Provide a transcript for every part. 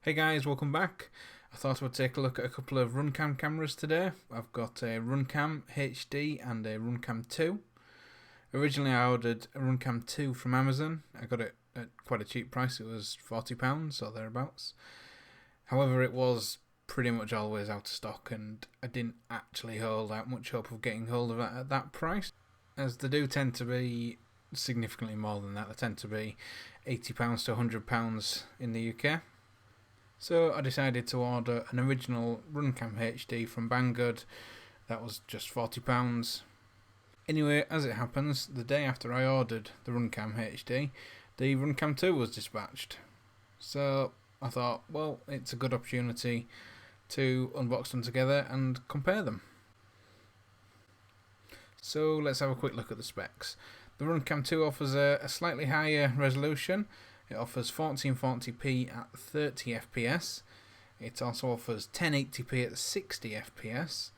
Hey guys, welcome back. I thought I would take a look at a couple of Runcam cameras today. I've got a Runcam HD and a Runcam 2. Originally I ordered a Runcam 2 from Amazon. I got it at quite a cheap price, it was £40 or thereabouts. However, it was pretty much always out of stock and I didn't actually hold out much hope of getting hold of it at that price, as they do tend to be significantly more than that. They tend to be £80 to £100 in the UK. So I decided to order an original Runcam HD from Banggood. That was just £40. Anyway, as it happens, the day after I ordered the Runcam HD, the Runcam 2 was dispatched. So I thought, well, it's a good opportunity to unbox them together and compare them. So let's have a quick look at the specs. The Runcam 2 offers a slightly higher resolution. It offers 1440p at 30 FPS. It also offers 1080p at 60 FPS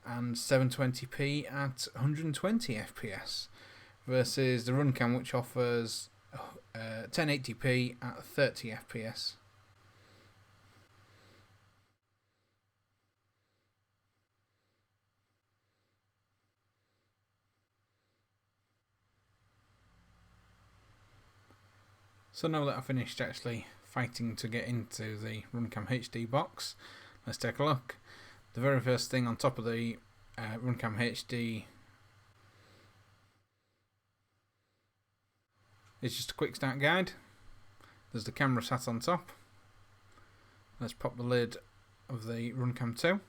and 720p at 120 FPS, versus the Runcam, which offers 1080p at 30 FPS. So now that I've finished actually fighting to get into the Runcam HD box, let's take a look. The very first thing on top of the Runcam HD is just a quick start guide. There's the camera sat on top. Let's pop the lid of the Runcam 2.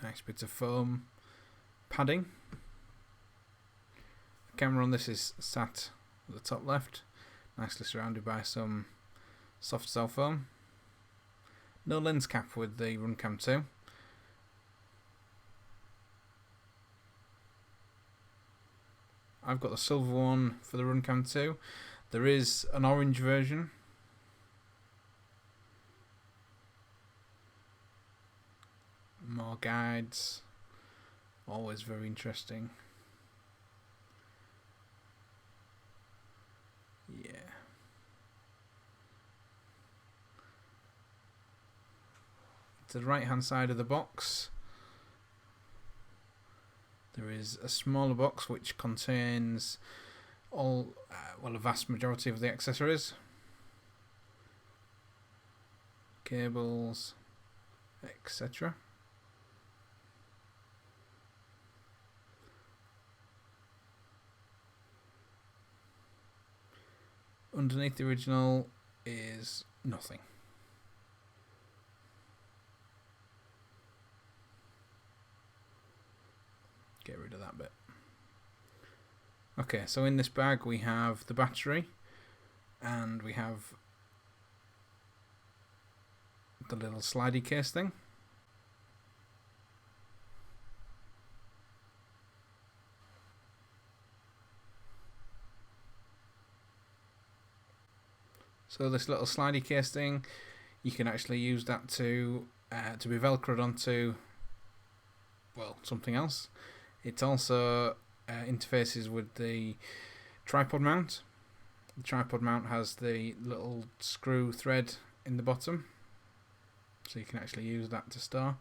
Nice bit of foam padding. The camera on this is sat at the top left, nicely surrounded by some soft cell foam. No lens cap with the Runcam 2. I've got the silver one for the Runcam 2. There is an orange version. More guides. Always very interesting. Yeah. To the right hand side of the box, there is a smaller box which contains a vast majority of the accessories, cables, etc. Underneath the original is nothing. Get rid of that bit. Okay, so in this bag we have the battery and we have the little slidey case thing. So this little slidey case thing, you can actually use that to be velcroed onto, well, something else. It also interfaces with the tripod mount. The tripod mount has the little screw thread in the bottom, so you can actually use that to store.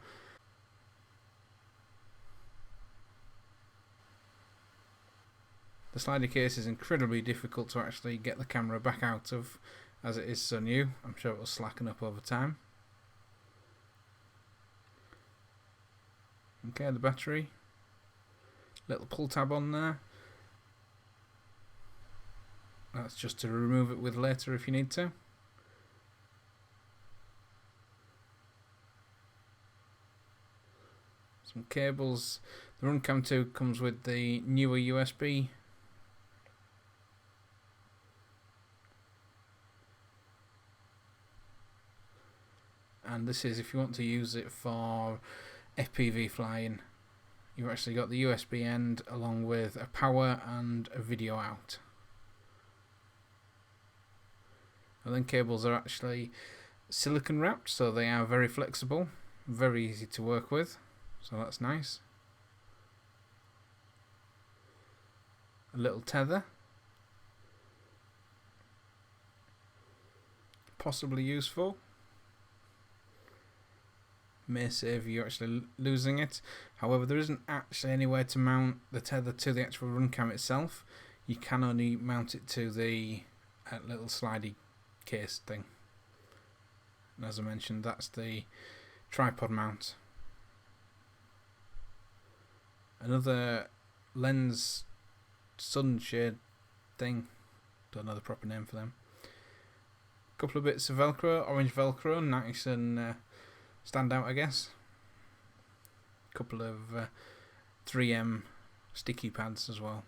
The slidey case is incredibly difficult to actually get the camera back out of, as it is so new. I'm sure it will slacken up over time. Okay, the battery. Little pull tab on there. That's just to remove it with later if you need to. Some cables. The Runcam 2 comes with the newer USB. And this is if you want to use it for FPV flying. You've actually got the USB end along with a power and a video out. And then cables are actually silicone wrapped, so they are very flexible, very easy to work with, so that's nice. A little tether. possibly useful. May save you actually losing it. However, there isn't actually anywhere to mount the tether to the actual Runcam itself. You can only mount it to the little slidey case thing. And as I mentioned, that's the tripod mount. Another lens sunshade thing. Don't know the proper name for them. Couple of bits of Velcro, orange Velcro, nice and stand out, I guess. Couple of 3M sticky pads as well.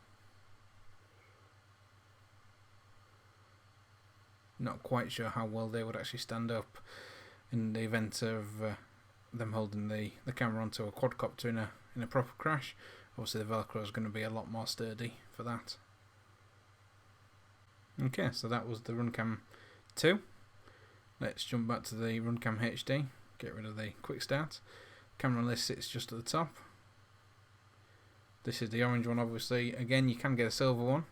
Not quite sure how well they would actually stand up in the event of them holding the camera onto a quadcopter in a proper crash. Obviously the Velcro is going to be a lot more sturdy for that. Okay, so that was the Runcam 2. Let's jump back to the Runcam HD. Get rid of the quick start. Camera list sits just at the top. This is the orange one, obviously. Again, you can get a silver one.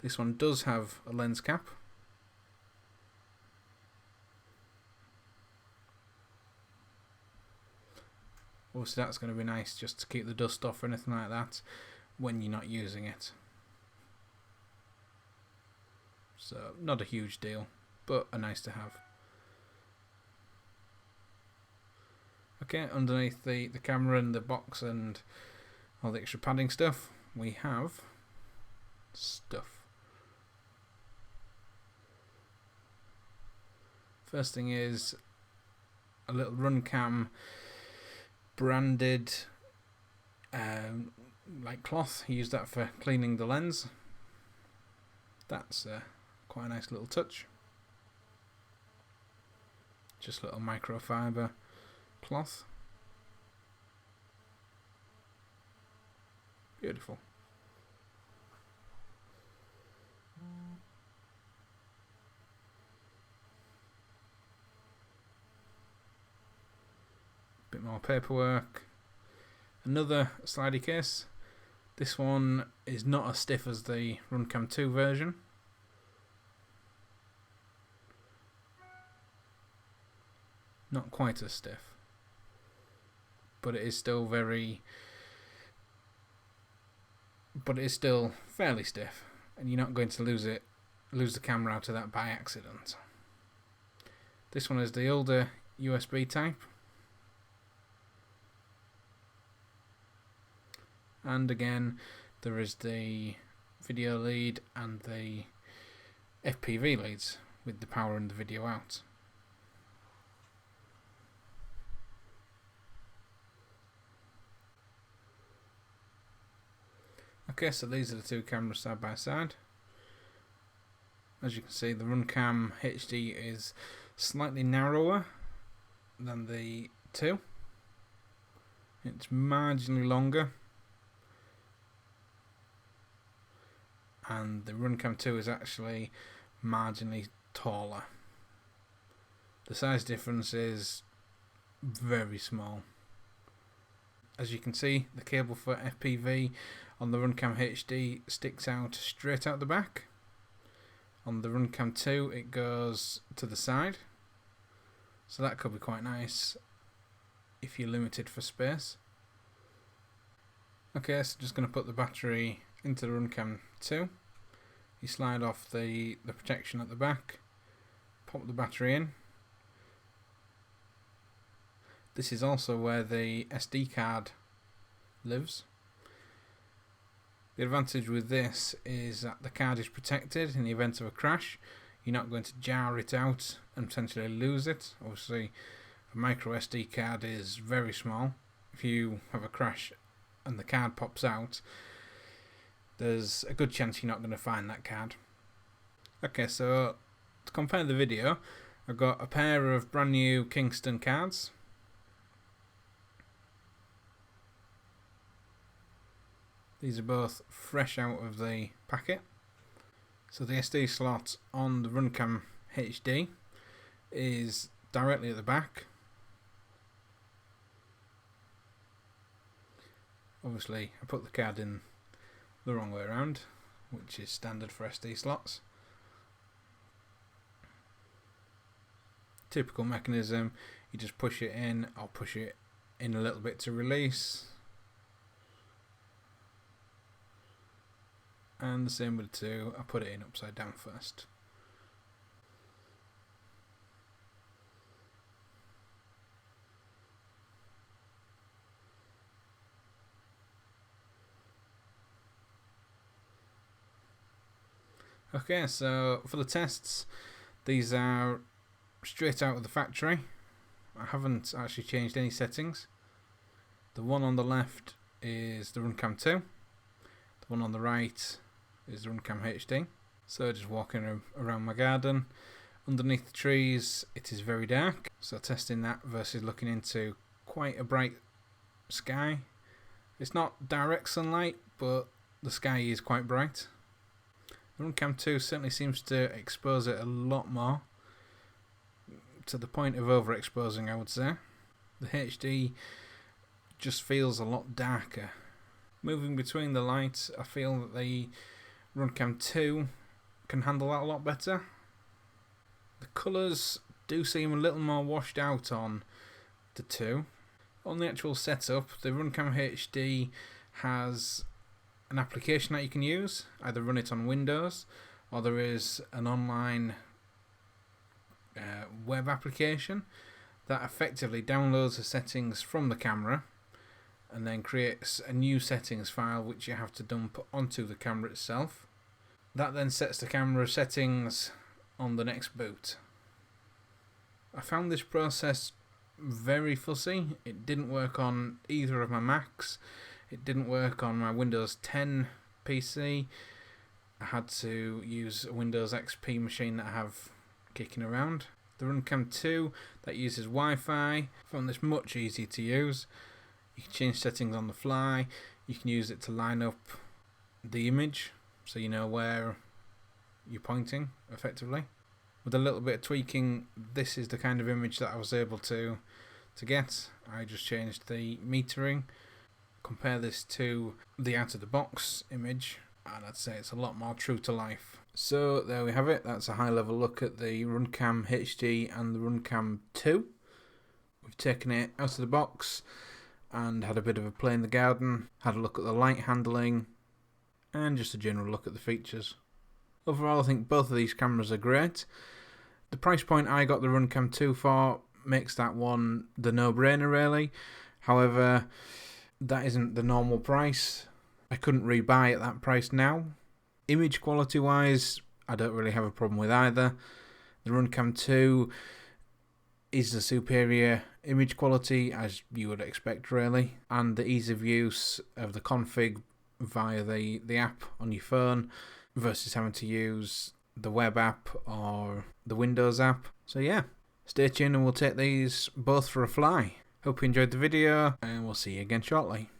This one does have a lens cap. Obviously that's going to be nice just to keep the dust off or anything like that when you're not using it. So not a huge deal, but a nice to have. Okay, underneath the camera and the box and all the extra padding stuff, we have stuff. First thing is a little Runcam branded like cloth. Use that for cleaning the lens. That's quite a nice little touch. Just a little microfiber cloth. Beautiful. Bit more paperwork. Another slidey case. This one is not as stiff as the Runcam 2 version. Not quite as stiff, but it is still fairly stiff, and you're not going to lose the camera out of that by accident. This one is the older USB type, and again there is the video lead and the FPV leads with the power and the video out. Okay, so these are the two cameras side by side. As you can see, the Runcam HD is slightly narrower than the 2. It's marginally longer. And the Runcam 2 is actually marginally taller. The size difference is very small. As you can see, the cable for FPV on the Runcam HD sticks out straight out the back. On the Runcam 2 it goes to the side. So that could be quite nice if you're limited for space. Okay, so just going to put the battery into the Runcam 2. You slide off the protection at the back, pop the battery in. This is also where the SD card lives. The advantage with this is that the card is protected in the event of a crash. You're not going to jar it out and potentially lose it. Obviously, a micro SD card is very small. If you have a crash and the card pops out, there's a good chance you're not going to find that card. Okay, so to compare the video, I've got a pair of brand new Kingston cards. These are both fresh out of the packet. So the SD slot on the Runcam HD is directly at the back. Obviously I put the card in the wrong way around, which is standard for SD slots. Typical mechanism, you just push it in, I'll push it in a little bit to release. And the same with the 2, I put it in upside down first. Okay, so for the tests, these are straight out of the factory. I haven't actually changed any settings. The one on the left is the Runcam 2. The one on the right is the Runcam HD. So just walking around my garden. Underneath the trees it is very dark. So testing that versus looking into quite a bright sky. It's not direct sunlight, but the sky is quite bright. The Runcam 2 certainly seems to expose it a lot more, to the point of overexposing, I would say. The HD just feels a lot darker. Moving between the lights, I feel that the Runcam 2 can handle that a lot better. The colours do seem a little more washed out on the 2. On the actual setup, the Runcam HD has an application that you can use, either run it on Windows, or there is an online web application that effectively downloads the settings from the camera and then creates a new settings file which you have to dump onto the camera itself. That then sets the camera settings on the next boot. I found this process very fussy. It didn't work on either of my Macs. It didn't work on my Windows 10 PC. I had to use a Windows XP machine that I have kicking around. The Runcam 2 that uses Wi-Fi, I found this much easier to use. You can change settings on the fly. You can use it to line up the image so you know where you're pointing effectively. With a little bit of tweaking, this is the kind of image that I was able to get. I just changed the metering. Compare this to the out of the box image and I'd say it's a lot more true to life. So there we have it. That's a high level look at the Runcam HD and the Runcam 2. We've taken it out of the box and had a bit of a play in the garden, had a look at the light handling and just a general look at the features. Overall, I think both of these cameras are great. The price point I got the Runcam 2 for makes that one the no-brainer really. However, that isn't the normal price. I couldn't rebuy at that price now. Image quality wise, I don't really have a problem with either. The Runcam 2 is the superior image quality, as you would expect really, and the ease of use of the config via the app on your phone versus having to use the web app or the Windows app. So yeah, stay tuned and we'll take these both for a fly. Hope you enjoyed the video and we'll see you again shortly.